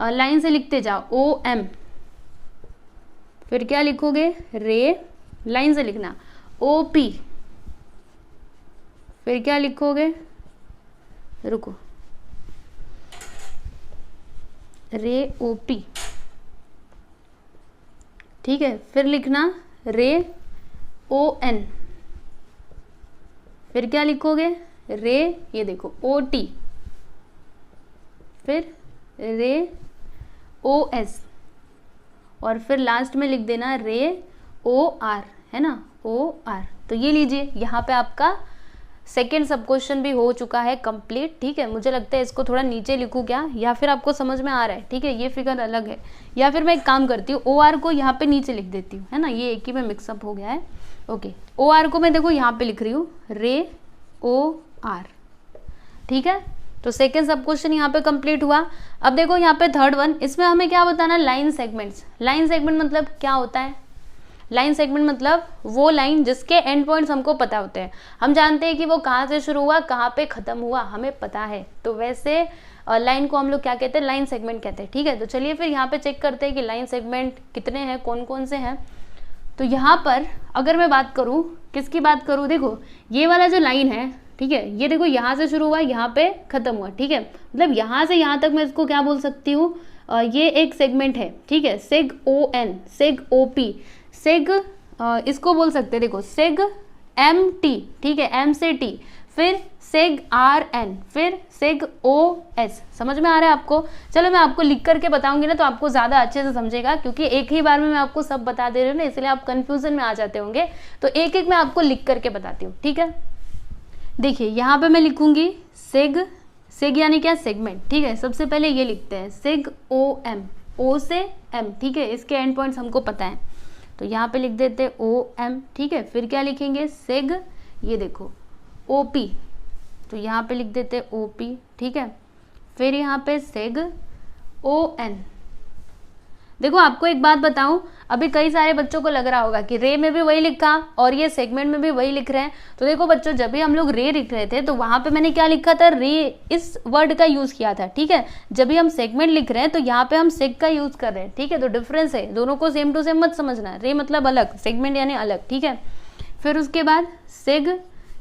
लाइन से लिखते जाओ, OM, फिर क्या लिखोगे, रे लाइन से लिखना, OP, फिर क्या लिखोगे, रुको, रे OP, ठीक है। फिर लिखना रे ON, फिर क्या लिखोगे, रे, ये देखो OT, फिर रे OS, और फिर लास्ट में लिख देना रे OR, है ना, OR। तो ये लीजिए यहाँ पे आपका सेकेंड सब क्वेश्चन भी हो चुका है कंप्लीट, ठीक है। मुझे लगता है इसको थोड़ा नीचे लिखूँ क्या, या फिर आपको समझ में आ रहा है, ठीक है। ये फिगर अलग है, या फिर मैं एक काम करती हूँ, OR को यहाँ पे नीचे लिख देती हूँ, है ना, ये एक ही में मिक्सअप हो गया है। ओके, OR को मैं देखो यहाँ पे लिख रही हूँ, रे OR, ठीक है। तो सेकेंड सब क्वेश्चन यहाँ पे कंप्लीट हुआ। अब देखो यहाँ पे थर्ड वन, इसमें हमें क्या बताना, लाइन सेगमेंट्स। लाइन सेगमेंट मतलब क्या होता है, लाइन सेगमेंट मतलब वो लाइन जिसके एंड पॉइंट्स हमको पता होते हैं, हम जानते हैं कि वो कहाँ से शुरू हुआ, कहाँ पे खत्म हुआ, हमें पता है। तो वैसे लाइन को हम लोग क्या कहते हैं, लाइन सेगमेंट कहते हैं, ठीक है। तो चलिए फिर यहाँ पे चेक करते हैं कि लाइन सेगमेंट कितने हैं, कौन कौन से हैं। तो यहाँ पर अगर मैं बात करूँ, किसकी बात करूँ, देखो ये वाला जो लाइन है, ठीक है, ये देखो यहाँ से शुरू हुआ, यहाँ पे खत्म हुआ, ठीक है। मतलब यहाँ से यहाँ तक मैं इसको क्या बोल सकती हूँ, ये एक सेगमेंट है, ठीक है। सेग ON, सेग OP, सेग इसको बोल सकते हैं, देखो सेग MT, ठीक है, M से T, फिर सेग RN, फिर सेग OS। समझ में आ रहा है आपको? चलो मैं आपको लिख करके बताऊंगी ना, तो आपको ज़्यादा अच्छे से समझेगा, क्योंकि एक ही बार में मैं आपको सब बता दे रही हूँ ना, इसलिए आप कंफ्यूजन में आ जाते होंगे। तो एक एक मैं आपको लिख करके बताती हूँ, ठीक है। देखिए यहाँ पे मैं लिखूंगी सेग, सेग यानी क्या, सेगमेंट, ठीक है। सबसे पहले ये लिखते हैं सेग OM, O से M, ठीक है, इसके एंड पॉइंट्स हमको पता है, तो यहाँ पे लिख देते हैं OM, ठीक है। फिर क्या लिखेंगे, सेग, ये देखो OP, तो यहाँ पे लिख देते हैं OP, ठीक है। फिर यहाँ पे सेग ON। देखो आपको एक बात बताऊं, अभी कई सारे बच्चों को लग रहा होगा कि रे में भी वही लिखा और ये सेगमेंट में भी वही लिख रहे हैं। तो देखो बच्चों, जब भी हम लोग रे लिख रहे थे तो वहां पे मैंने क्या लिखा था, रे इस वर्ड का यूज किया था, ठीक है। जब भी हम सेगमेंट लिख रहे हैं तो यहाँ पे हम सेग का यूज कर रहे हैं, ठीक है। तो डिफरेंस है, दोनों को सेम टू सेम मत समझना, रे मतलब अलग, सेगमेंट यानी अलग, ठीक है। फिर उसके बाद सेग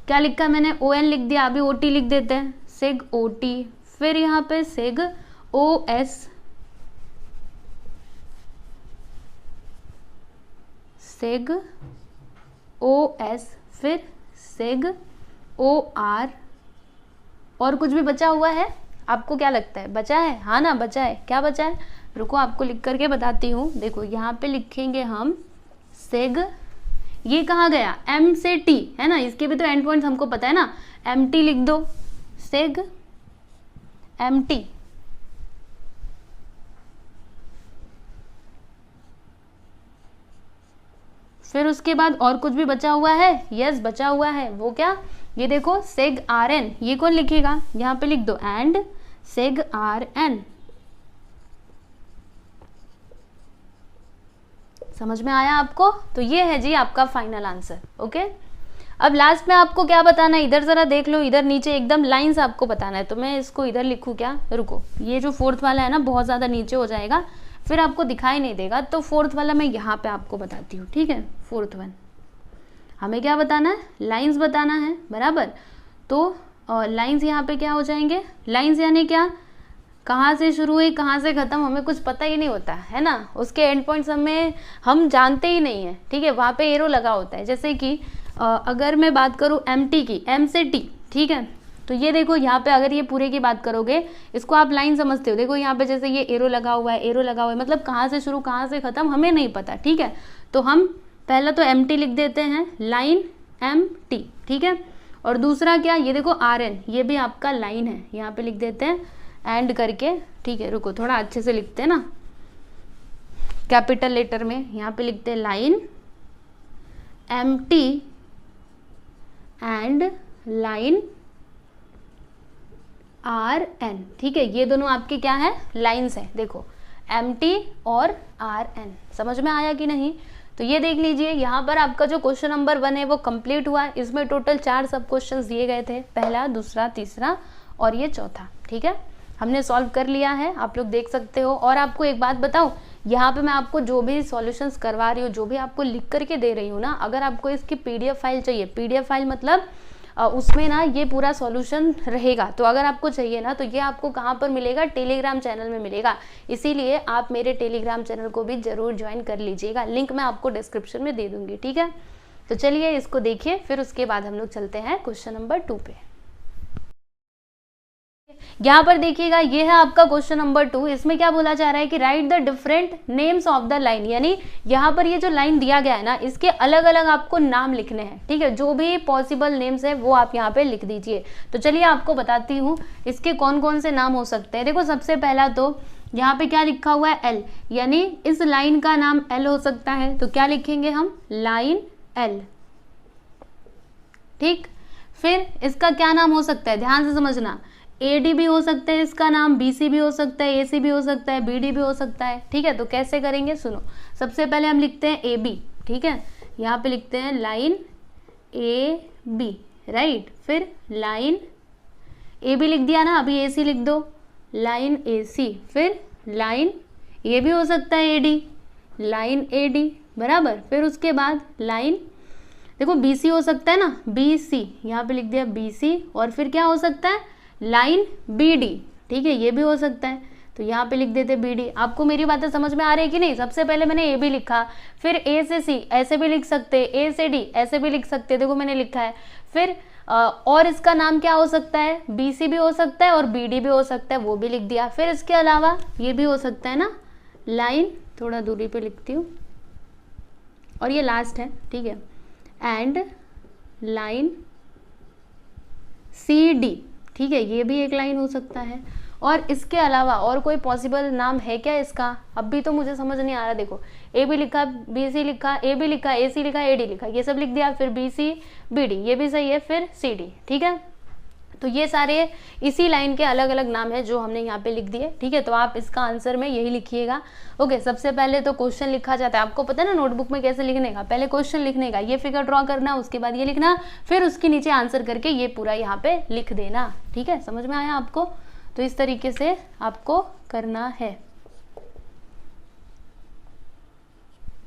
क्या लिखा मैंने, ON लिख दिया, अभी OT लिख देते हैं, सेग OT। फिर यहाँ पे सेग OS, सेग OS, फिर सेग OR। और कुछ भी बचा हुआ है आपको क्या लगता है, बचा है? हाँ ना, बचा है, क्या बचा है, रुको आपको लिख करके बताती हूँ। देखो यहाँ पे लिखेंगे हम सेग, ये कहाँ गया, M से T, है ना, इसके भी तो एंड पॉइंट्स हमको पता है ना, MT लिख दो, सेग एम्प्टी। फिर उसके बाद और कुछ भी बचा हुआ है, यस बचा हुआ है, वो क्या, ये देखो सेग आर एन, ये कौन लिखेगा, यहाँ पे लिख दो एंड सेग आर एन। समझ में आया आपको? तो ये है जी आपका फाइनल आंसर। ओके, अब लास्ट में आपको क्या बताना है, इधर जरा देख लो, इधर नीचे एकदम लाइंस आपको बताना है। तो मैं इसको इधर लिखूँ क्या, रुको, ये जो फोर्थ वाला है ना बहुत ज़्यादा नीचे हो जाएगा, फिर आपको दिखाई नहीं देगा, तो फोर्थ वाला मैं यहाँ पे आपको बताती हूँ, ठीक है। फोर्थ वन हमें क्या बताना है, लाइंस बताना है, बराबर। तो लाइंस यहाँ पे क्या हो जाएंगे, लाइंस यानी क्या, कहाँ से शुरू हुई कहाँ से ख़त्म हमें कुछ पता ही नहीं होता है ना, उसके एंड पॉइंट्स हम जानते ही नहीं है, ठीक है। वहाँ पे एरो लगा होता है, जैसे कि अगर मैं बात करूँ एम टी की, एम से टी, ठीक है। तो ये देखो यहाँ पे अगर ये पूरे की बात करोगे, इसको आप लाइन समझते हो, देखो यहाँ पे जैसे ये एरो लगा हुआ है, एरो लगा हुआ है, मतलब कहाँ से शुरू कहाँ से ख़त्म हमें नहीं पता, ठीक है। तो हम पहला तो एम टी लिख देते हैं, लाइन एम टी, ठीक है। और दूसरा क्या, ये देखो आर एन, ये भी आपका लाइन है, यहाँ पे लिख देते हैं एंड करके, ठीक है। रुको थोड़ा अच्छे से लिखते हैं ना, कैपिटल लेटर में, यहाँ पे लिखते हैं line M T and line R N, ठीक है। ये दोनों आपके क्या है, लाइंस है, देखो एम टी और आर एन। समझ में आया कि नहीं? तो ये देख लीजिए, यहाँ पर आपका जो क्वेश्चन नंबर 1 है वो कंप्लीट हुआ। इसमें टोटल 4 सब क्वेश्चन दिए गए थे, पहला, दूसरा, तीसरा और ये चौथा, ठीक है। हमने सॉल्व कर लिया है, आप लोग देख सकते हो। और आपको एक बात बताऊं, यहाँ पे मैं आपको जो भी सॉल्यूशंस करवा रही हूँ, जो भी आपको लिख करके दे रही हूँ ना, अगर आपको इसकी पीडीएफ फाइल चाहिए, पीडीएफ फाइल मतलब उसमें ना ये पूरा सॉल्यूशन रहेगा, तो अगर आपको चाहिए ना तो ये आपको कहाँ पर मिलेगा, टेलीग्राम चैनल में मिलेगा। इसीलिए आप मेरे टेलीग्राम चैनल को भी जरूर ज्वाइन कर लीजिएगा, लिंक मैं आपको डिस्क्रिप्शन में दे दूंगी, ठीक है। तो चलिए इसको देखिए, फिर उसके बाद हम लोग चलते हैं क्वेश्चन नंबर 2 पे। यहाँ पर देखिएगा, ये है आपका क्वेश्चन नंबर 2। इसमें क्या बोला जा रहा है कि right the different names of the line, यानी यहाँ पर ये जो लाइन दिया गया है ना, इसके अलग अलग आपको नाम लिखने हैं, ठीक है। जो भी पॉसिबल नेम्स है वो आप यहाँ पे लिख दीजिए। तो चलिए आपको बताती हूँ इसके कौन कौन से नाम हो सकते हैं। देखो सबसे पहला तो यहाँ पे क्या लिखा हुआ है, एल, यानी इस लाइन का नाम एल हो सकता है, तो क्या लिखेंगे हम, लाइन एल, ठीक। फिर इसका क्या नाम हो सकता है, ध्यान से समझना, AD भी हो सकता है इसका नाम, BC भी हो सकता है, AC भी हो सकता है, BD भी हो सकता है, ठीक है। तो कैसे करेंगे, सुनो। सबसे पहले हम लिखते हैं AB, ठीक है। यहाँ पे लिखते हैं लाइन AB, राइट। फिर लाइन AB लिख दिया ना, अभी AC लिख दो, लाइन AC। फिर लाइन ये भी हो सकता है AD, लाइन AD, बराबर। फिर उसके बाद लाइन, देखो BC हो सकता है ना, BC, यहाँ पे लिख दिया BC। और फिर क्या हो सकता है, लाइन BD, ठीक है, ये भी हो सकता है, तो यहाँ पे लिख देते BD। आपको मेरी बातें समझ में आ रही है कि नहीं? सबसे पहले मैंने AB लिखा, फिर A से C ऐसे भी लिख सकते, A से D ऐसे भी लिख सकते, देखो मैंने लिखा है। फिर और इसका नाम क्या हो सकता है, BC भी हो सकता है और BD भी हो सकता है, वो भी लिख दिया। फिर इसके अलावा ये भी हो सकता है ना, लाइन, थोड़ा दूरी पे लिखती हूँ, और ये लास्ट है, ठीक है, एंड लाइन CD, ठीक है, ये भी एक लाइन हो सकता है। और इसके अलावा और कोई पॉसिबल नाम है क्या इसका, अब भी तो मुझे समझ नहीं आ रहा। देखो AB लिखा, BC लिखा, AB लिखा, AC लिखा, AD लिखा, ये सब लिख दिया। फिर BC BD ये भी सही है, फिर CD, ठीक है। तो ये सारे इसी लाइन के अलग अलग नाम है जो हमने यहाँ पे लिख दिए, ठीक है। तो आप इसका आंसर में यही लिखिएगा। ओके, सबसे पहले तो क्वेश्चन लिखा जाता है, आपको पता है ना नोटबुक में कैसे लिखने का, पहले क्वेश्चन लिखने का, ये फिगर ड्रॉ करना, उसके बाद ये लिखना, फिर उसके नीचे आंसर करके ये पूरा यहाँ पे लिख देना, ठीक है। समझ में आया आपको? तो इस तरीके से आपको करना है,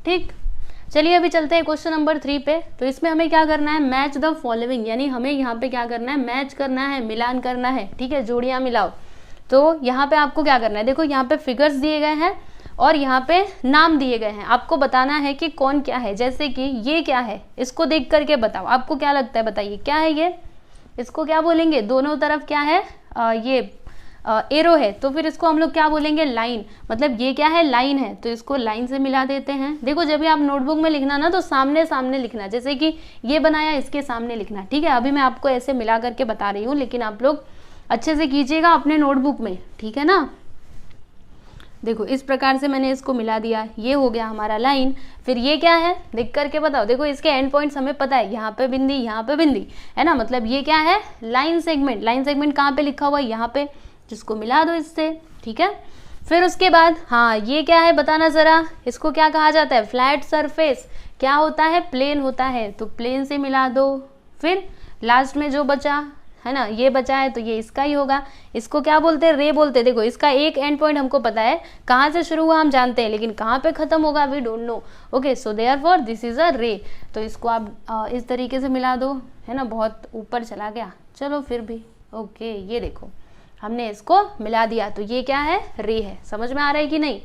ठीक। चलिए अभी चलते हैं क्वेश्चन नंबर 3 पे। तो इसमें हमें क्या करना है, मैच द फॉलोइंग, यानी हमें यहाँ पे क्या करना है, मैच करना है, मिलान करना है, ठीक है, जोड़ियाँ मिलाओ। तो यहाँ पे आपको क्या करना है, देखो यहाँ पे फिगर्स दिए गए हैं और यहाँ पे नाम दिए गए हैं, आपको बताना है कि कौन क्या है। जैसे कि ये क्या है, इसको देख करके बताओ, आपको क्या लगता है, बताइए क्या है ये, इसको क्या बोलेंगे, दोनों तरफ क्या है, ये एरो है, तो फिर इसको हम लोग क्या बोलेंगे, लाइन, मतलब ये क्या है, लाइन है, तो इसको लाइन से मिला देते हैं। देखो जब भी आप नोटबुक में लिखना ना तो सामने सामने लिखना, जैसे कि ये बनाया इसके सामने लिखना, ठीक है। अभी मैं आपको ऐसे मिला करके बता रही हूँ, लेकिन आप लोग अच्छे से कीजिएगा अपने नोटबुक में, ठीक है ना। देखो इस प्रकार से मैंने इसको मिला दिया, ये हो गया हमारा लाइन। फिर ये क्या है देख करके बताओ, देखो इसके एंड पॉइंट्स हमें पता है, यहाँ पे बिंदी यहाँ पे बिंदी, है ना, मतलब ये क्या है लाइन सेगमेंट। लाइन सेगमेंट कहाँ पे लिखा हुआ है, यहाँ पे, जिसको मिला दो इससे, ठीक है। फिर उसके बाद हाँ ये क्या है बताना ज़रा, इसको क्या कहा जाता है, फ्लैट सरफेस। क्या होता है, प्लेन होता है, तो प्लेन से मिला दो। फिर लास्ट में जो बचा है ना, ये बचा है तो ये इसका ही होगा। इसको क्या बोलते हैं, रे बोलते हैं। देखो इसका एक एंड पॉइंट हमको पता है, कहाँ से शुरू हुआ हम जानते हैं, लेकिन कहाँ पे खत्म होगा we don't know. Okay, so therefore this is a ray. तो इसको आप इस तरीके से मिला दो, है ना, बहुत ऊपर चला गया, चलो फिर भी ओके। ये देखो हमने इसको मिला दिया, तो ये क्या है, रे है। समझ में आ रहा है कि नहीं,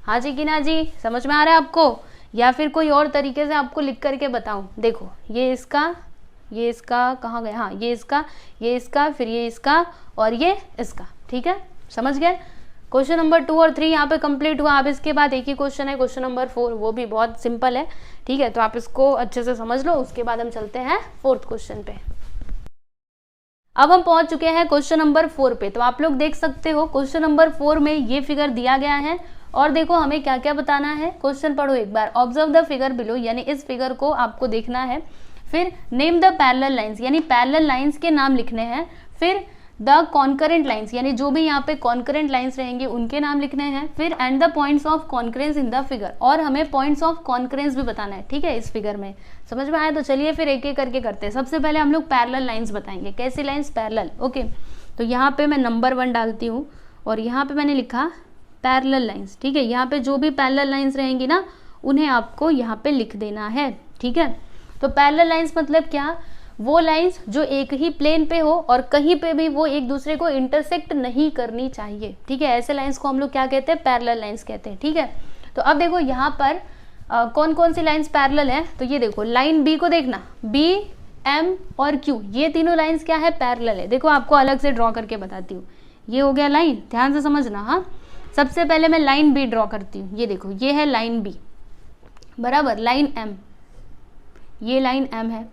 हाँ जी कि ना जी, समझ में आ रहा है आपको, या फिर कोई और तरीके से आपको लिख करके बताऊं। देखो ये इसका कहाँ गया, हाँ ये इसका, फिर ये इसका और ये इसका, ठीक है, समझ गए। क्वेश्चन नंबर 2 और 3 यहाँ पे कंप्लीट हुआ। अब इसके बाद एक ही क्वेश्चन है, क्वेश्चन नंबर 4, वो भी बहुत सिंपल है, ठीक है, तो आप इसको अच्छे से समझ लो। उसके बाद हम चलते हैं 4th क्वेश्चन पे। अब हम पहुंच चुके हैं क्वेश्चन नंबर 4 पे। तो आप लोग देख सकते हो क्वेश्चन नंबर 4 में ये फिगर दिया गया है, और देखो हमें क्या क्या बताना है। क्वेश्चन पढ़ो एक बार, ऑब्जर्व द फिगर बिलो, यानी इस फिगर को आपको देखना है। फिर नेम द पैरेलल लाइंस, यानी पैरेलल लाइंस के नाम लिखने हैं। फिर द कॉन्करेंट लाइंस, यानी जो भी यहाँ पे कॉन्करेंट लाइंस रहेंगे उनके नाम लिखने हैं। फिर and the points of concurrence in the figure, और हमें पॉइंट्स ऑफ कॉन्करेंस भी बताना है, ठीक है, इस फिगर में। समझ में आया, तो चलिए फिर एक एक करके करते हैं। सबसे पहले हम लोग पैरेलल लाइंस बताएंगे, कैसी लाइंस, पैरेलल। ओके, तो यहाँ पे मैं नंबर 1 डालती हूँ, और यहाँ पे मैंने लिखा पैरेलल लाइंस, ठीक है। यहाँ पे जो भी पैरेलल लाइंस रहेंगी ना, उन्हें आपको यहाँ पे लिख देना है, ठीक है। तो पैरेलल लाइंस मतलब क्या, वो लाइंस जो एक ही प्लेन पे हो और कहीं पे भी वो एक दूसरे को इंटरसेक्ट नहीं करनी चाहिए, ठीक है। ऐसे लाइंस को हम लोग क्या कहते हैं, पैरेलल लाइंस कहते हैं, ठीक है। तो अब देखो यहाँ पर कौन कौन सी लाइंस पैरेलल है, तो ये देखो लाइन बी को देखना, बी, एम और क्यू, ये तीनों लाइंस क्या है, पैरेलल है। देखो आपको अलग से ड्रॉ करके बताती हूँ। ये हो गया लाइन, ध्यान से समझना। हाँ, सबसे पहले मैं लाइन बी ड्रॉ करती हूँ। ये देखो ये है लाइन बी, बराबर। लाइन एम, ये लाइन एम है।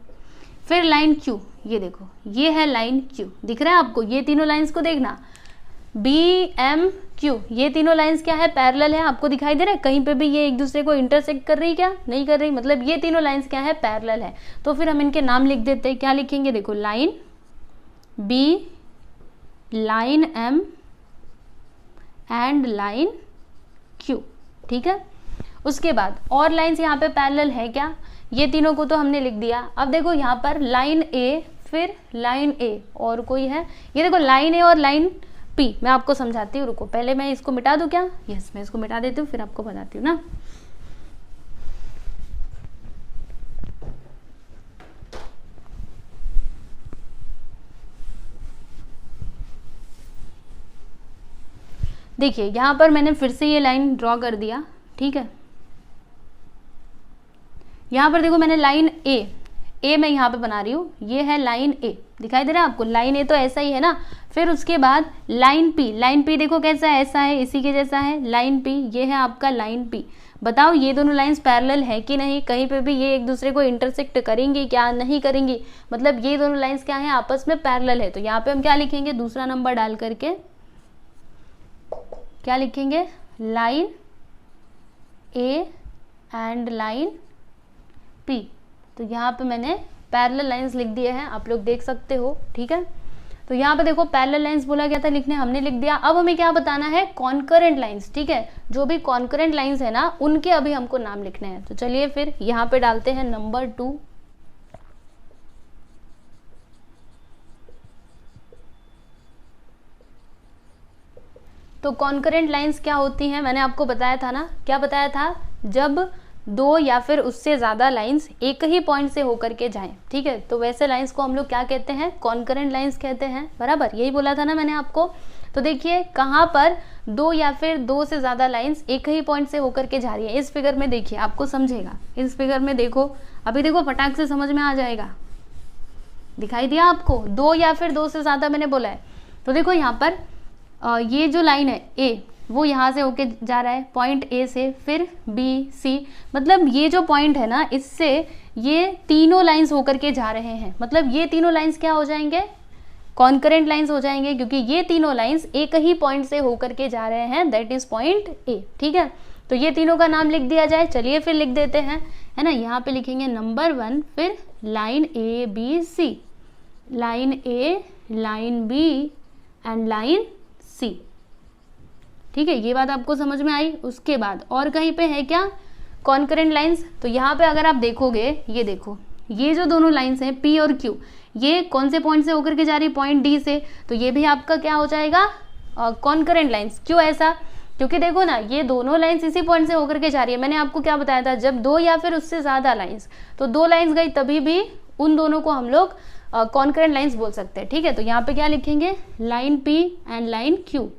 फिर लाइन क्यू, ये देखो ये है लाइन क्यू, दिख रहा है आपको। ये तीनों लाइंस को देखना, बी, एम, क्यू, ये तीनों लाइंस क्या है, पैरेलल है। आपको दिखाई दे रहा है, कहीं पे भी ये एक दूसरे को इंटरसेक्ट कर रही, क्या नहीं कर रही, मतलब ये तीनों लाइंस क्या है, पैरेलल है। तो फिर हम इनके नाम लिख देते हैं। क्या लिखेंगे, देखो line B, line M and line Q, ठीक है। उसके बाद और लाइंस यहाँ पे पैरेलल है क्या, ये तीनों को तो हमने लिख दिया। अब देखो यहाँ पर लाइन ए, फिर लाइन ए और कोई है, ये देखो लाइन ए और लाइन पी। मैं आपको समझाती हूँ, रुको, पहले मैं इसको मिटा दूँ क्या, यस मैं इसको मिटा देती हूँ, फिर आपको बताती हूँ ना। देखिए यहाँ पर मैंने फिर से ये लाइन ड्रॉ कर दिया, ठीक है। यहाँ पर देखो मैंने लाइन ए मैं यहाँ पे बना रही हूँ, ये है लाइन ए, दिखाई दे रहा है आपको, लाइन ए तो ऐसा ही है ना। फिर उसके बाद लाइन पी देखो कैसा है, ऐसा है, इसी के जैसा है लाइन पी, ये है आपका लाइन पी। बताओ ये दोनों लाइंस पैरेलल है कि नहीं, कहीं पे भी ये एक दूसरे को इंटरसेक्ट करेंगी क्या, नहीं करेंगी, मतलब ये दोनों लाइंस क्या है, आपस में पैरेलल है। तो यहाँ पे हम क्या लिखेंगे, दूसरा नंबर डाल करके क्या लिखेंगे, line A and line P. तो यहाँ पे मैंने पैरेलल लाइंस लिख दिए हैं, आप लोग देख सकते हो, ठीक है। तो यहाँ पे देखो पैरेलल लाइंस बोला गया था लिखने, हमने लिख दिया। अब हमें क्या बताना है, कॉन्करेंट लाइंस, ठीक है। जो भी कॉन्करेंट लाइंस है ना, उनके अभी हमको नाम लिखने हैं। तो चलिए फिर यहाँ पे डालते हैं नंबर 2। तो कॉन्करेंट लाइंस क्या होती हैं, मैंने आपको बताया था ना, क्या बताया था, जब दो या फिर उससे ज़्यादा लाइंस एक ही पॉइंट से होकर के जाएं, ठीक है। तो वैसे लाइंस को हम लोग क्या कहते हैं, कॉन्करेंट लाइंस कहते हैं, बराबर, यही बोला था ना मैंने आपको। तो देखिए कहाँ पर दो या फिर दो से ज़्यादा लाइंस एक ही पॉइंट से होकर के जा रही है, इस फिगर में देखिए, आपको समझेगा। इस फिगर में देखो, अभी देखो फटाक से समझ में आ जाएगा, दिखाई दिया आपको, दो या फिर दो से ज़्यादा मैंने बोला है। तो देखो यहाँ पर ये जो लाइन है ए, वो यहाँ से होके जा रहा है पॉइंट ए से, फिर बी, सी, मतलब ये जो पॉइंट है ना, इससे ये तीनों लाइंस होकर के जा रहे हैं, मतलब ये तीनों लाइंस क्या हो जाएंगे, कॉन्करेंट लाइंस हो जाएंगे, क्योंकि ये तीनों लाइंस एक ही पॉइंट से होकर के जा रहे हैं, दैट इज पॉइंट ए। ठीक है, तो ये तीनों का नाम लिख दिया जाए। चलिए फिर लिख देते हैं, है ना। यहाँ पे लिखेंगे नंबर 1, फिर line A B C, line A, line B and line C. ठीक है, ये बात आपको समझ में आई। उसके बाद और कहीं पे है क्या कॉन्करेंट लाइंस? तो यहाँ पे अगर आप देखोगे, ये देखो, ये जो दोनों लाइंस हैं पी और क्यू, ये कौन से पॉइंट से होकर के जा रही है? पॉइंट डी से। तो ये भी आपका क्या हो जाएगा? Concurrent lines. क्यों ऐसा? क्योंकि देखो ना, ये दोनों लाइंस इसी पॉइंट से होकर के जा रही है। मैंने आपको क्या बताया था, जब दो या फिर उससे ज्यादा लाइंस, तो दो लाइंस गई तभी भी उन दोनों को हम लोग कॉन्करेंट लाइंस बोल सकते हैं। ठीक है, तो यहाँ पे क्या लिखेंगे? Line P and line Q.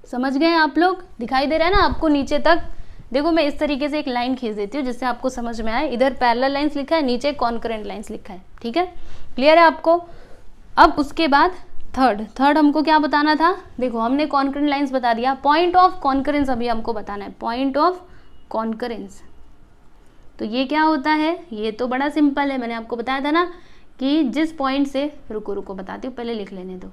समझ गए आप लोग? दिखाई दे रहा है ना आपको नीचे तक? देखो मैं इस तरीके से एक लाइन खींच देती हूँ जिससे आपको समझ में आए। इधर पैरेलल लाइंस लिखा है, नीचे कॉन्करेंट लाइंस लिखा है। ठीक है, क्लियर है आपको? अब उसके बाद थर्ड हमको क्या बताना था? देखो हमने कॉन्करेंट लाइंस बता दिया, पॉइंट ऑफ कॉन्करेंस अभी हमको बताना है, पॉइंट ऑफ कॉन्करेंस। तो ये क्या होता है? ये तो बड़ा सिंपल है, मैंने आपको बताया था ना कि जिस पॉइंट से, रुको बताती हूँ, पहले लिख लेने दो।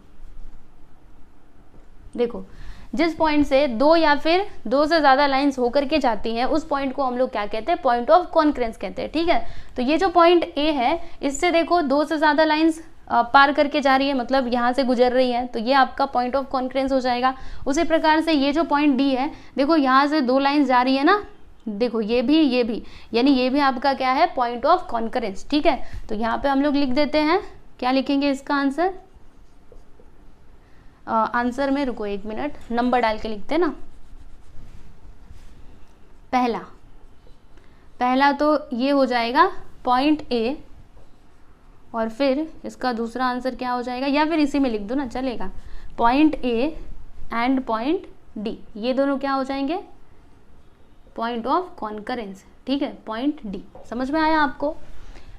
देखो जिस पॉइंट से दो या फिर दो से ज्यादा लाइंस होकर के जाती हैं, उस पॉइंट को हम लोग क्या कहते हैं? पॉइंट ऑफ कॉन्करेंस कहते हैं। ठीक है, तो ये जो पॉइंट ए है, इससे देखो दो से ज्यादा लाइंस पार करके जा रही है, मतलब यहाँ से गुजर रही है, तो ये आपका पॉइंट ऑफ कॉन्करेंस हो जाएगा। उसी प्रकार से ये जो पॉइंट डी है, देखो यहाँ से दो लाइंस जा रही है ना, देखो ये भी, यानी ये भी आपका क्या है? Point of concurrence. ठीक है, तो यहाँ पे हम लोग लिख देते हैं, क्या लिखेंगे इसका आंसर? आंसर में रुको एक मिनट, नंबर डाल के लिखते हैं ना। पहला तो ये हो जाएगा पॉइंट ए, और फिर इसका दूसरा आंसर क्या हो जाएगा? या फिर इसी में लिख दो ना, चलेगा। Point A and point D, ये दोनों क्या हो जाएंगे? Point of concurrence. ठीक है, पॉइंट डी। समझ में आया आपको?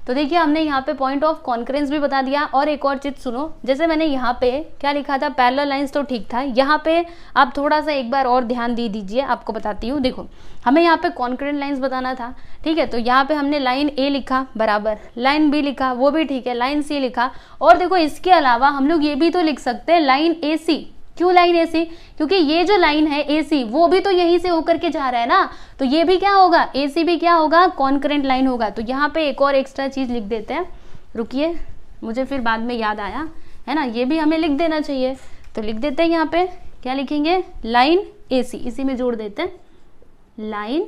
तो देखिए हमने यहाँ पे पॉइंट ऑफ कॉन्करेंस भी बता दिया। और एक और चीज सुनो, जैसे मैंने यहाँ पे क्या लिखा था? पैरेलल लाइंस तो ठीक था, यहाँ पे आप थोड़ा सा एक बार और ध्यान दे दीजिए, आपको बताती हूँ। देखो हमें यहाँ पे कॉन्करेंट लाइंस बताना था। ठीक है, तो यहाँ पे हमने लाइन ए लिखा बराबर, लाइन बी लिखा, वो भी ठीक है, लाइन सी लिखा, और देखो इसके अलावा हम लोग ये भी तो लिख सकते हैं लाइन ए सी। क्यों लाइन ए सी? क्योंकि ये जो लाइन है ए सी, वो भी तो यहीं से होकर के जा रहा है ना, तो ये भी क्या होगा? ए सी भी क्या होगा? कॉन्करेंट लाइन होगा। तो यहाँ पे एक और एक्स्ट्रा चीज लिख देते हैं, रुकिए मुझे फिर बाद में याद आया, है ना, ये भी हमें लिख देना चाहिए। तो लिख देते हैं यहाँ पे, क्या लिखेंगे? लाइन ए सी, इसी में जोड़ देते हैं, लाइन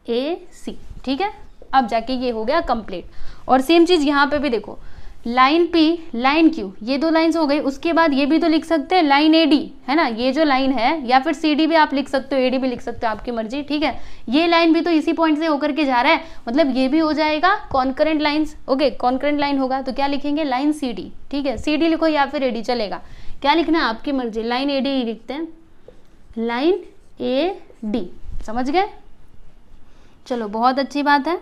ए सी। ठीक है, अब जाके ये हो गया कंप्लीट। और सेम चीज यहाँ पे भी देखो, लाइन पी, लाइन क्यू, ये दो लाइंस हो गई। उसके बाद ये भी तो लिख सकते हैं लाइन ए डी, है ना, ये जो लाइन है, या फिर सी डी भी आप लिख सकते हो, ए डी भी लिख सकते हो, आपकी मर्जी। ठीक है, ये लाइन भी तो इसी पॉइंट से होकर के जा रहा है, मतलब ये भी हो जाएगा concurrent lines. Okay, concurrent line होगा तो क्या लिखेंगे? Line C D. ठीक है, सी डी लिखो या फिर ए डी, चलेगा। क्या लिखना है? आपकी मर्जी। लाइन ए डी लिखते हैं, लाइन ए डी। समझ गए? चलो बहुत अच्छी बात है।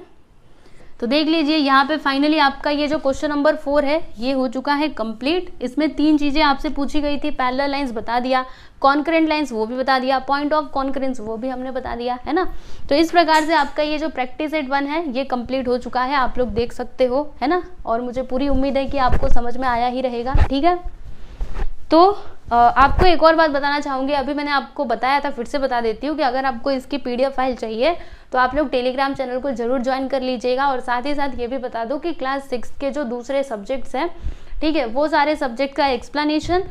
तो देख लीजिए यहाँ पे फाइनली आपका ये जो क्वेश्चन नंबर 4 है, ये हो चुका है कंप्लीट। इसमें 3 चीजें आपसे पूछी गई थी, पैरेलल लाइंस बता दिया, कॉन्करेंट लाइंस वो भी बता दिया, पॉइंट ऑफ कॉन्करेंस वो भी हमने बता दिया, है ना। तो इस प्रकार से आपका ये जो प्रैक्टिस सेट 1 है ये कंप्लीट हो चुका है, आप लोग देख सकते हो, है ना। और मुझे पूरी उम्मीद है कि आपको समझ में आया ही रहेगा। ठीक है, तो आपको एक और बात बताना चाहूँगी, अभी मैंने आपको बताया था, फिर से बता देती हूँ कि अगर आपको इसकी PDF फाइल चाहिए तो आप लोग टेलीग्राम चैनल को जरूर ज्वाइन कर लीजिएगा। और साथ ही साथ ये भी बता दो कि क्लास 6 के जो दूसरे सब्जेक्ट्स हैं, ठीक है, वो सारे सब्जेक्ट का एक्सप्लेनेशन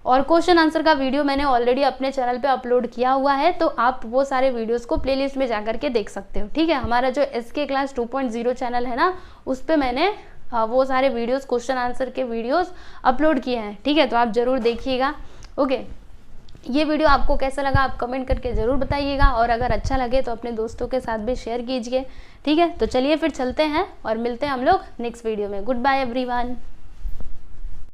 और क्वेश्चन आंसर का वीडियो मैंने ऑलरेडी अपने चैनल पे अपलोड किया हुआ है, तो आप वो सारे वीडियोस को प्लेलिस्ट में जाकर के देख सकते हो। ठीक है, हमारा जो SK क्लास 2.0 चैनल है ना, उस पर मैंने वो सारे वीडियोस, क्वेश्चन आंसर के वीडियोस अपलोड किए हैं। ठीक है, तो आप जरूर देखिएगा। ओके, ये वीडियो आपको कैसा लगा आप कमेंट करके ज़रूर बताइएगा, और अगर अच्छा लगे तो अपने दोस्तों के साथ भी शेयर कीजिए। ठीक है, तो चलिए फिर चलते हैं और मिलते हैं हम लोग नेक्स्ट वीडियो में। Good bye everyone.